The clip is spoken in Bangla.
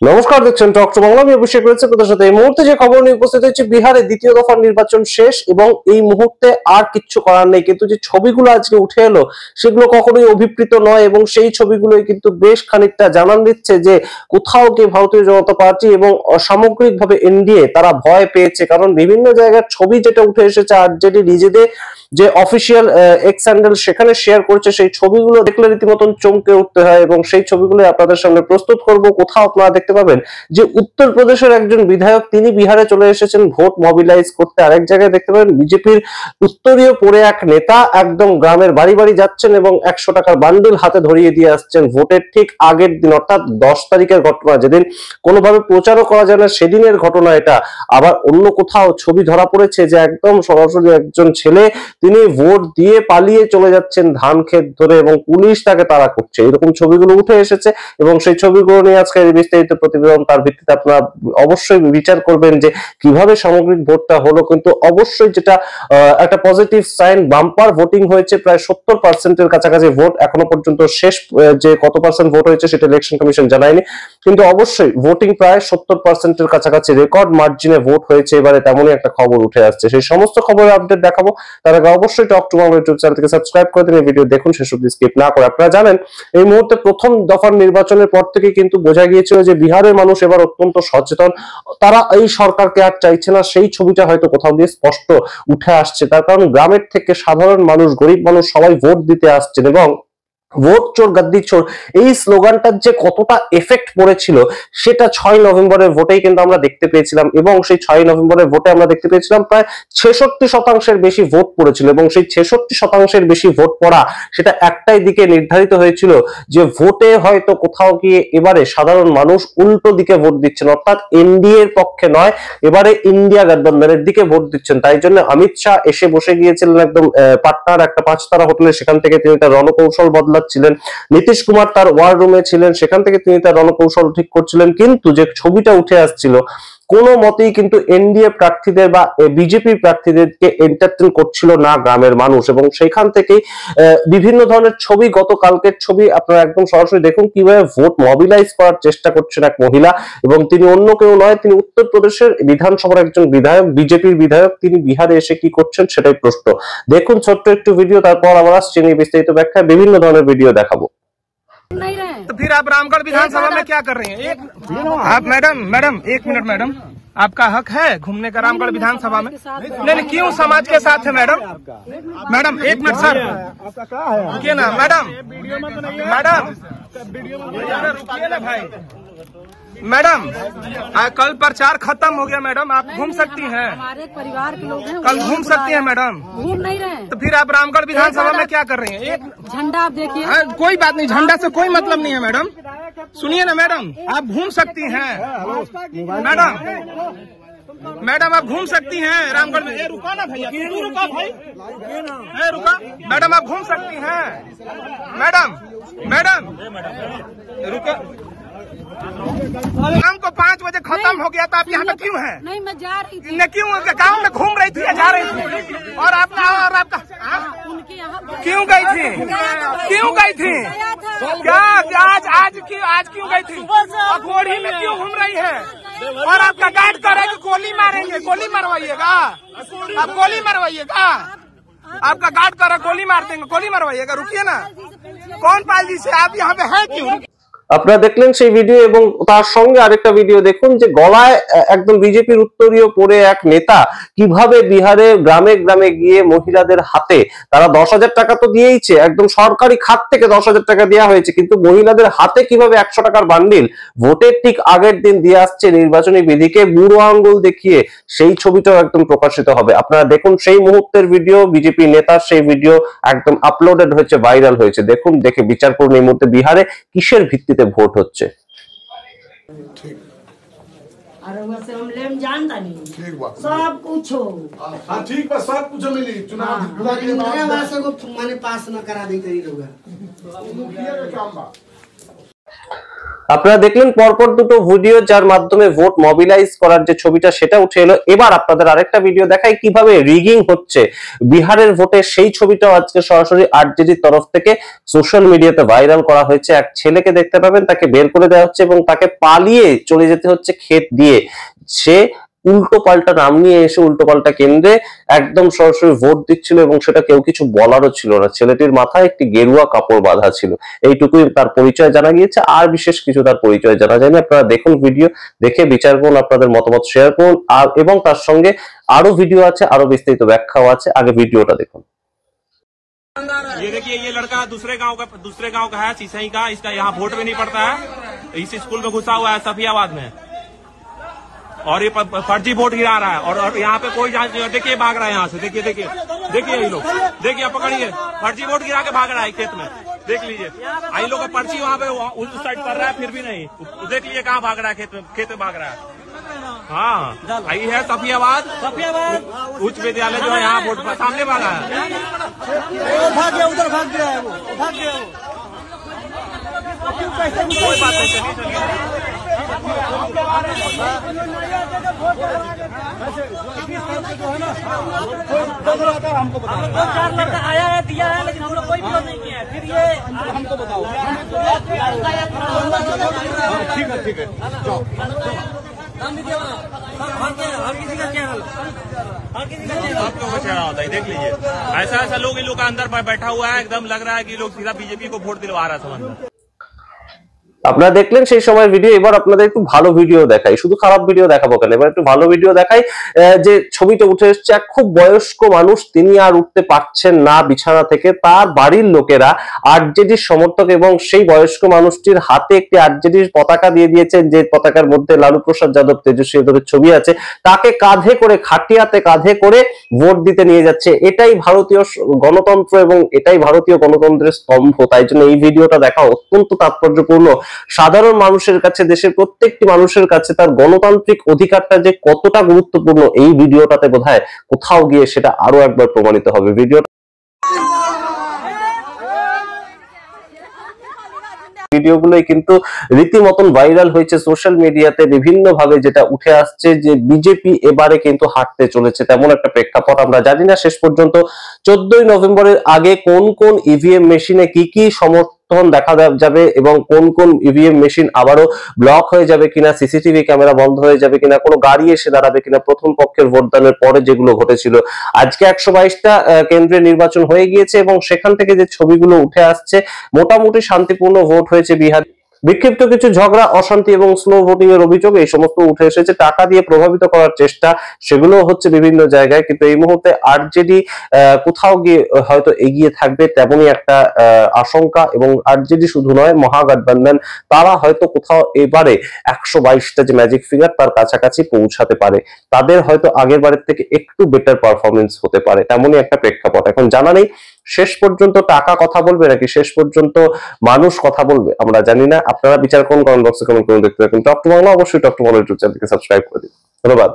নমস্কার, দেখছেন টক টু বাংলা। আমি অভিষেক রয়েছে আপনাদের সাথে। এই মুহূর্তে যে খবর নিয়ে উপস্থিত হচ্ছে, বিহারে দ্বিতীয় দফার নির্বাচন শেষ এবং এই মুহূর্তে আর কিচ্ছু করার নেই। কিন্তু যে ছবিগুলো আজকে উঠে এলো সেগুলো কখনোই অভিপ্রেত নয় এবং সেই ছবিগুলোই কিন্তু বেশ খানিকটা জানান দিচ্ছে যে কোথাও কি ভারতীয় জনতা পার্টি এবং সামগ্রিকভাবে এনডিএ তারা ভয় পেয়েছে। কারণ বিভিন্ন জায়গার ছবি যেটা উঠে এসেছে আরজেডি নিজেদের যে অফিসিয়াল এক্স হ্যান্ডেল সেখানে শেয়ার করছে, সেই ছবিগুলো দেখলে রীতিমতন চমকে উঠতে হয় এবং সেই ছবিগুলো আপনাদের সামনে প্রস্তুত করব। কোথাও আপনারা দেখতে পাবেন যে উত্তরপ্রদেশের একজন বিধায়ক তিনি বিহারে চলে এসেছেন ভোট মোবিলাইজ করতে। আরেক জায়গায় দেখতে পাবেন বিজেপির উত্তরীয় পরে এক নেতা একদম গ্রামের বাড়ি বাড়ি যাচ্ছেন এবং 100 টাকার বান্ডিল হাতে ধরিয়ে দিয়ে আসছেন ভোটের ঠিক আগের দিন, অর্থাৎ 10 তারিখের ঘটনা, যেদিন কোনোভাবে প্রচারও করা যায় না সেদিনের ঘটনা এটা। আবার অন্য কোথাও ছবি ধরা পড়েছে যে একদম সরাসরি একজন ছেলে তিনি ভোট দিয়ে পালিয়ে চলে যাচ্ছেন ধান ক্ষেত ধরে এবং পুলিশ তাকে তাড়া করছে। এরকম ছবিগুলো উঠে এসেছে এবং সেই ছবিগুলো নিয়ে আজকে বিস্তারিত প্রতিবেদন। তার ভিত্তিতে আপনারা অবশ্যই বিচার করবেন যে কিভাবে সামগ্রিক ভোটটা হলো। কিন্তু অবশ্যই যেটা একটা পজিটিভ সাইন, বাম্পার ভোটিং হয়েছে, প্রায় 70% কাছাকাছি ভোট। এখনো পর্যন্ত শেষ যে কত পার্সেন্ট ভোট হয়েছে সেটা ইলেকশন কমিশন জানায়নি, কিন্তু অবশ্যই ভোটিং প্রায় 70% কাছাকাছি, রেকর্ড মার্জিনে ভোট হয়েছে এবারে, তেমনই একটা খবর উঠে আসছে। সেই সমস্ত খবরের আপডেট দেখাবো। তার আগে অবশ্যই টক টু বাংলা ইউটিউব চ্যানেলটিকে সাবস্ক্রাইব করে দিন, ভিডিও দেখুন শেষ অবধি স্কিপ না করে। আপনারা জানেন এই মুহূর্তে প্রথম দফার নির্বাচনের পর থেকে কিন্তু বোঝা গিয়েছিল যে বিহারের মানুষ এবার অত্যন্ত সচেতন, তারা এই সরকারকে আর চাইছে না। সেই ছবিটা হয়তো কোথাও দিয়ে স্পষ্ট উঠে আসছে। তার কারণ গ্রামের থেকে সাধারণ মানুষ, গরিব মানুষ সবাই ভোট দিতে আসছেন এবং ভোট চোর গাদ্দি চোর এই স্লোগানটার যে কতটা এফেক্ট পড়েছিল সেটা 6 নভেম্বরের ভোটেই কিন্তু আমরা দেখতে পেয়েছিলাম। এবং সেই 6 নভেম্বরের ভোটে আমরা দেখতে পেয়েছিলাম প্রায় 66% বেশি ভোট পড়েছিল এবং সেই 66% বেশি ভোট পড়া সেটা একটাই দিকে নির্ধারিত হয়েছিল যে ভোটে হয়তো কোথাও গিয়ে এবারে সাধারণ মানুষ উল্টো দিকে ভোট দিচ্ছেন, অর্থাৎ এনডিএ এর পক্ষে নয়, এবারে ইন্ডিয়া গঠবন্ধনের দিকে ভোট দিচ্ছেন। তাই জন্য অমিত শাহ এসে বসে গিয়েছিলেন একদম পাটনার একটা 5 তারা হোটেলে, সেখান থেকে তিনি তার রণকৌশল বদলাচ্ছিলেন। নীতিশ কুমার তার ওয়ার রুমে ছিলেন, সেখান থেকে তিনি তার রণকৌশল ঠিক করছিলেন। কিন্তু যে ছবিটা উঠে আসছিল কোনো মতেই কিন্তু এনডিএ প্রার্থীদের বা বিজেপি প্রার্থীদেরকে এন্টারটেইন করছিল না গ্রামের মানুষ। এবং সেখান থেকেই বিভিন্ন ধরনের ছবি, গতকালকের ছবি আপনারা একদম সরাসরি দেখুন কিভাবে ভোট মোবিলাইজ করার চেষ্টা করছেন এক মহিলা, এবং তিনি অন্য কেউ নয়, তিনি উত্তরপ্রদেশের বিধানসভার একজন বিধায়ক, বিজেপির বিধায়ক। তিনি বিহারে এসে কি করছেন সেটাই প্রশ্ন। দেখুন ছোট্ট একটু ভিডিও, তারপর আবার আসছে নিয়ে বিস্তারিত ব্যাখ্যায় বিভিন্ন ধরনের ভিডিও দেখাবো। तो फिर आप रामगढ़ विधानसभा में क्या कर रही हैं? आप मैडम एक मिनट मैडम, आपका हक है घूमने का रामगढ़ विधानसभा में। नहीं, क्यों समाज के साथ है मैडम? मैडम एक मिनट सर, रुकिए ना मैडम, रुकिए ना भाई। मैडम कल प्रचार खत्म हो गया मैडम, आप घूम सकती हैं, हमारे परिवार के लोग हैं, कल घूम सकती हैं मैडम। घूम नहीं रहे। तो फिर आप रामगढ़ विधानसभा में क्या कर रही हैं? एक झंडा आप देखिए। कोई बात नहीं, झंडा से कोई मतलब नहीं है मैडम। सुनिए ना मैडम, आप घूम सकती हैं मैडम आप घूम सकती हैं रामगढ़ में। रुका ना भैया, रुका भाई, रुका मैडम, आप घूम सकती हैं मैडम रुका। शाम को 5 बजे खत्म हो गया तो आप यहाँ पे क्यों हैं? नहीं, मैं जा रही थी। क्यों गाँव में घूम रही थी या जा रही थी? और आपका उनके यहाँ क्यों गई थी? क्या आज क्यों गई थी? घोड़ी में क्यों घूम रही है? और आपका गार्ड कर रहे कि गोली मारेंगे, गोली मरवाइएगा, आप गोली मरवाइएगा, आपका गार्ड कर रहा गोली मार देंगे, गोली मरवाइएगा। रुकिए ना, कौन पालजी से आप यहाँ पे है क्यों? আপনারা দেখলেন সেই ভিডিও এবং তার সঙ্গে আরেকটা ভিডিও দেখুন যে গলায় একদম বিজেপির উত্তরীয় পরে এক নেতা কিভাবে বিহারে গ্রামে গ্রামে গিয়ে মহিলাদের হাতে, তারা 10,000 টাকা তো দিয়েইছে, একদম সরকারি খাত থেকে 10,000 টাকা দেওয়া হয়েছে, কিন্তু মহিলাদের হাতে কিভাবে 100 টাকার বান্ডিল ভোটের ঠিক আগের দিন দিয়ে আসছে নির্বাচনী বিধিকে বুড়ো আঙ্গুল দেখিয়ে, সেই ছবিটাও একদম প্রকাশিত হবে। আপনারা দেখুন সেই মুহূর্তের ভিডিও, বিজেপি নেতার সেই ভিডিও একদম আপলোডেড হয়েছে, ভাইরাল হয়েছে। দেখুন, দেখে বিচার করুন এই মুহূর্তে বিহারে কিসের ভিত্তিতে ভোট হচ্ছে। सब कुछ हो। ठीक बा, सब कुछ मिली। चुनाव माने पास न करा दी करी लोग। मुखिया का काम बा। আপনারা দেখলেন পরপর দুটো ভিডিও যার মাধ্যমে ভোট মোবিলাইজ করার যে ছবিটা সেটা উঠে এলো। এবার আপনাদের আরেকটা ভিডিও দেখাই কিভাবে রিগিং হচ্ছে বিহারের ভোটে, সেই ছবিটাও আজকে সরাসরি আরজেডির তরফ থেকে সোশ্যাল মিডিয়াতে ভাইরাল করা হয়েছে। এক ছেলেকে দেখতে পাবেন, তাকে বের করে দেওয়া হচ্ছে এবং তাকে পালিয়ে চলে যেতে হচ্ছে ক্ষেত দিয়ে। সে উল্টো পাল্টা নাম নিয়ে এসে উল্টো পাল্টা কেন্দ্রে একদম সরাসরি ভোট দিচ্ছিল এবং সেটা কেউ কিছু বলারও ছিল না। ছেলেটির মাথায় একটি গেরুয়া কাপড় বাঁধা ছিল, এইটুকুই তার পরিচয় জানা গিয়েছে, আর বিশেষ কিছু তার পরিচয় জানা যায়নি। আপনারা দেখুন, ভিডিও দেখে বিচার করুন, আপনাদের মতামত শেয়ার করুন, আর এবং তার সঙ্গে আরো ভিডিও আছে, আরো বিস্তারিত ব্যাখ্যাও আছে। আগে ভিডিওটা দেখুন। ये देखिए, ये लड़का दूसरे गांव का है, सिसई का। इसका यहाँ वोट भी नहीं पड़ता है, इस स्कूल में घुसा हुआ है सफियाबाद में, और ये फर्जी वोट गिरा रहा है। और यहाँ पे कोई जांच नहीं। देखिए भाग रहा है यहाँ से, देखिए देखिए देखिए ये लोग, देखिए पकड़िए, फर्जी वोट गिरा के भाग रहा है खेत में। देख लीजिए, आई लोग का पर्ची वहाँ पे उस साइड कर रहा है, फिर भी नहीं। देख लीजिए कहाँ भाग रहा है, खेत में भाग रहा है। हाँ, आई है सफियाबाद उच्च विद्यालय जो है, यहाँ वोट सामने भागा है। भाग गया, उधर भाग गया है, वो भाग गया वो। कोई बात नहीं, चलिए चलिए। हमको बताओ, 4 लड़का आया है, दिया है, लेकिन हम लोग कोई विरोध नहीं किया है। फिर ये हमको बताओ। ठीक है ठीक है, जाओ। हर किसी का क्या हाल है, हर किसी का आपको कुछ होता है। देख लीजिए, ऐसा ऐसा लोग इन लोग का अंदर बैठा हुआ है, एकदम लग रहा है कि लोग सीधा बीजेपी को वोट दिलवा रहा है, समझ में। আপনারা দেখলেন সেই সময় ভিডিও। এবার আপনাদের একটু ভালো ভিডিও দেখাই, শুধু খারাপ ভিডিও দেখাবো কেন, এবার একটু ভালো ভিডিও দেখাই। যে ছবিটা উঠে এসছে, এক খুব বয়স্ক মানুষ, তিনি আর উঠতে পারছেন না বিছানা থেকে। তার বাড়ির লোকেরা আরজেডির সমর্থক এবং সেই বয়স্ক মানুষটির হাতে একটি আরজেডির পতাকা দিয়ে দিয়েছেন, যে পতাকার মধ্যে লালু প্রসাদ যাদব, তেজস্বী যাদবের ছবি আছে। তাকে কাঁধে করে, খাটিয়াতে কাঁধে করে ভোট দিতে নিয়ে যাচ্ছে। এটাই ভারতীয় গণতন্ত্র এবং এটাই ভারতীয় গণতন্ত্রের স্তম্ভ। তাই জন্য এই ভিডিওটা দেখা অত্যন্ত তাৎপর্যপূর্ণ। সাধারণ মানুষের কাছে, দেশের প্রত্যেকটি মানুষের কাছে তার গণতান্ত্রিক অধিকারটা যে কতটা গুরুত্বপূর্ণ, এই ভিডিওটাতে বোধহয় কোথাও গিয়ে সেটা আরো একবার প্রমাণিত হবে। ভিডিওগুলোই কিন্তু রীতিমতন ভাইরাল হয়েছে সোশ্যাল মিডিয়াতে বিভিন্ন ভাবে, যেটা উঠে আসছে যে বিজেপি এবারে কিন্তু হারতে চলেছে, তেমন একটা প্রেক্ষাপট আমরা জানি না। শেষ পর্যন্ত 14ই নভেম্বরের আগে কোন কোন ইভিএম মেশিনে কি কি সমর্থন দেখা যাবে এবং কোন কোন ইভিএম মেশিন আবারও ব্লক হয়ে যাবে কিনা, সিসিটিভি ক্যামেরা বন্ধ হয়ে যাবে কিনা, কোনো গাড়ি এসে দাঁড়াবে কিনা, প্রথম পক্ষের ভোটদানের পরে যেগুলো ঘটেছিল। আজকে 122টা কেন্দ্রে নির্বাচন হয়ে গিয়েছে এবং সেখান থেকে যে ছবিগুলো উঠে আসছে, মোটামুটি শান্তিপূর্ণ ভোট হয়েছে বিহার। বিক্ষিপ্ত কিছু ঝগড়া, অশান্তি এবং স্লো ভোটিং এর অভিযোগ এই সমস্ত উঠে এসেছে। টাকা দিয়ে প্রভাবিত করার চেষ্টা, সেগুলো হচ্ছে বিভিন্ন জায়গায়। কিন্তু এই মুহূর্তে আরজেডি কোথাও গিয়ে হয়তো এগিয়ে থাকবে তেমনই একটা আশঙ্কা। এবং আরজেডি শুধু নয়, মহাগঠবন্ধন তারা হয়তো কোথাও এবারে 122টা যে ম্যাজিক ফিগার তার কাছাকাছি পৌঁছাতে পারে। তাদের হয়তো আগের বারের থেকে একটু বেটার পারফরমেন্স হতে পারে, তেমনই একটা প্রেক্ষাপট। এখন জানা নেই শেষ পর্যন্ত টাকা কথা বলবে নাকি শেষ পর্যন্ত মানুষ কথা বলবে, আমরা জানি না। আপনারা বিচার করুন, কমেন্ট বক্সে কমেন্ট করে দেখতে থাকুন। টক টু বাংলা, অবশ্যই টক টু বাংলা ইউটিউব চ্যানেলকে সাবস্ক্রাইব করে দিন। ধন্যবাদ।